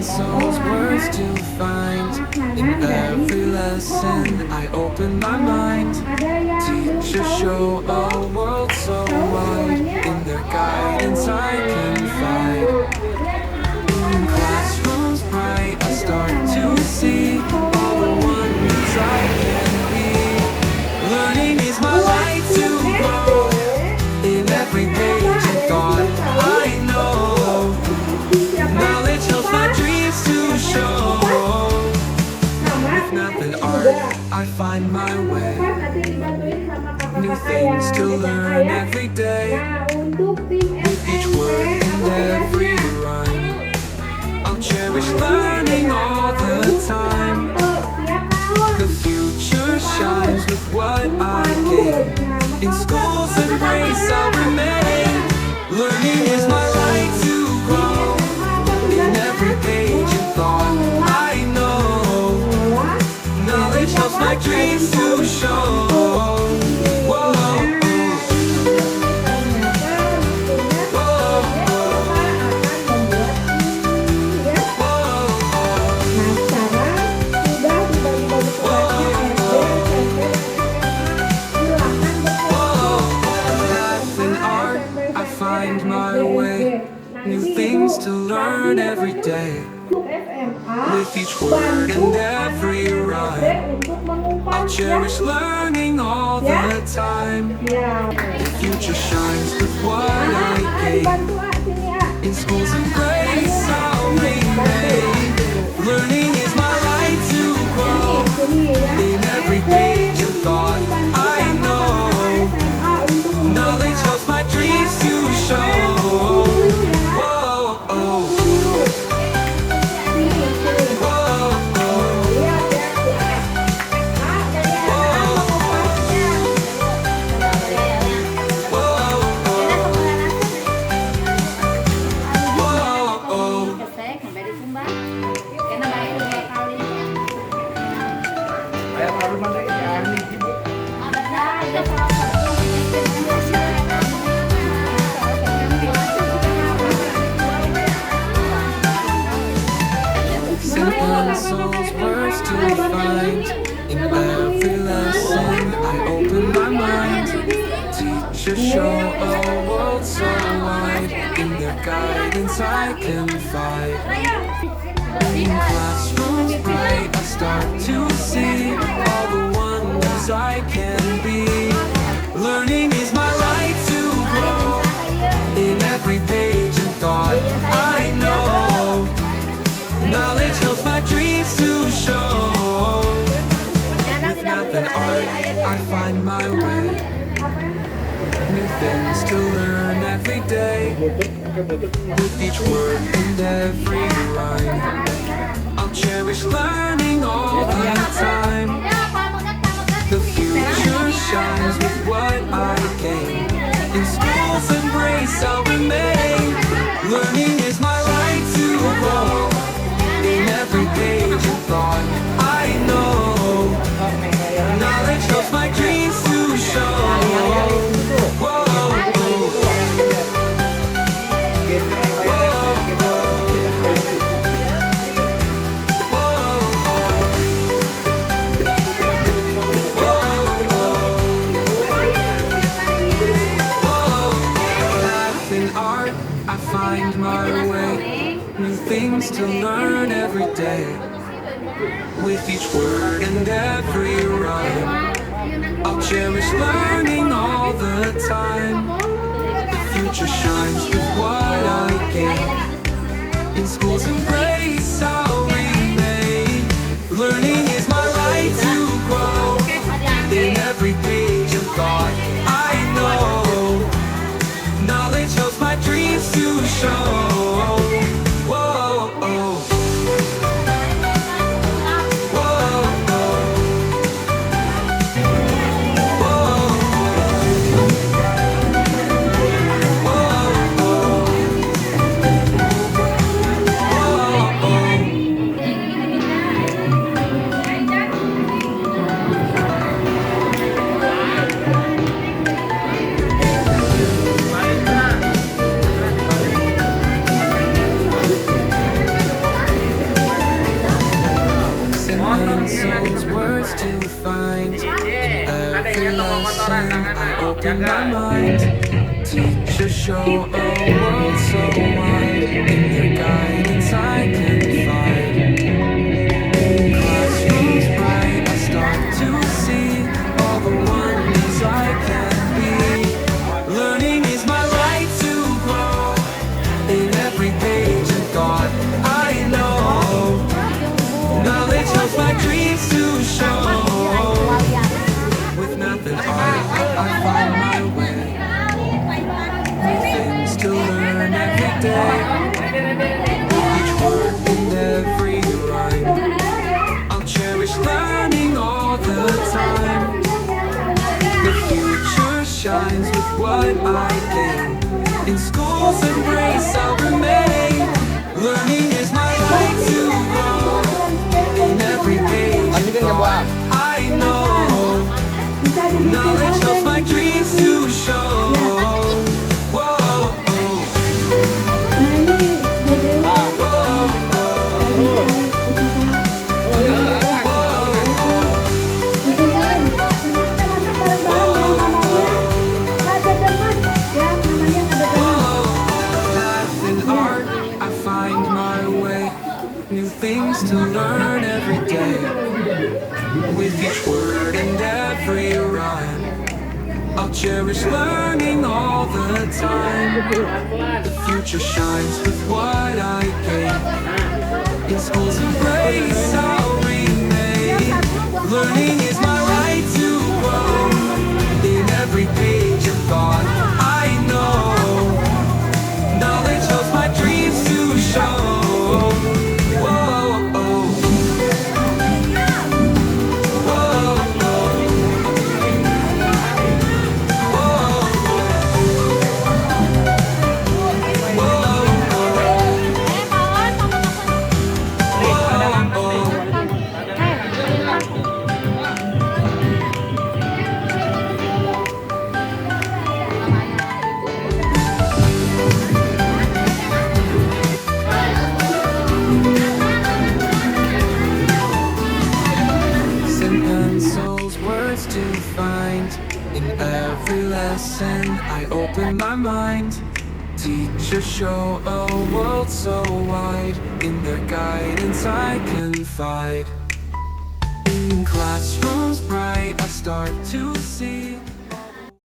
souls, words to find. In every lesson I open my mind. Teachers show a world so wide. In their guidance I confide. In classrooms bright I start to see all the wonders I can be. Learning is my light to grow. In every page and thought I know. Knowledge helps my dreams to show. With math and art I find my way. New things to learn every day. With each word and every rhyme I'll cherish learning all the time. The future shines with what I gain. In school's embrace I'll remain. Learning is my right to grow. In every page and thought I know. Knowledge helps my dreams to show. Whoa. Find my way, new things to learn every day. With each word and every rhyme I'll cherish learning all the time. The future shines with what I gain. In school's embrace I'll remain. Learning is my right to grow. In every page and thought I know. Knowledge helps my dreams to show. Whoa, oh. Simple souls, words to find. In every lesson I open my mind. Teachers show a world so wide. In their guidance I confide. In classrooms bright I start to see all the wonders I can be. Learning is my right to grow. In every page and thought I know. Knowledge helps my dreams to show. With math and art I find my way. New things to learn every day. With each word and every rhyme I'll cherish learning all the time. The future shines with what I gain. In school's embrace I'll remain. Learning is my right to grow. In every page and thought I know. Knowledge helps my dreams to show. Whoa. I find my way, new things to learn every day. With each word and every rhyme I'll cherish learning all the time. The future shines with what I gain. In school's embrace I'll remain. Learning is my right to grow. In every page and thought I know. Knowledge helps my dreams to show. Whoa, oh. open my mind. Teachers show a world so wide. In their guidance I can find. Classrooms bright, I start to see all the wonders I can be. Learning is my right to grow. In every page of thought I know. Knowledge helps my dreams to show. With math and art, I find my way. New things to learn every day. Each word and every rhyme, I'll cherish learning all the time. The future shines with what I gain. In school's embrace I'll remain. Learning is my right to grow. In every page of thought I know. Knowledge helps my dreams to show. Whoa, math and art, I find my way. New things to learn every day. With each word and every rhyme, I'll cherish learning all the time. The future shines with what I gain. In school's embrace I'll remain. Learning is my right to grow. In every page of thought I know. Knowledge helps my dreams to show. To find in every lesson I open my mind. Teachers show a world so wide. In their guidance I confide. In classrooms bright I start to see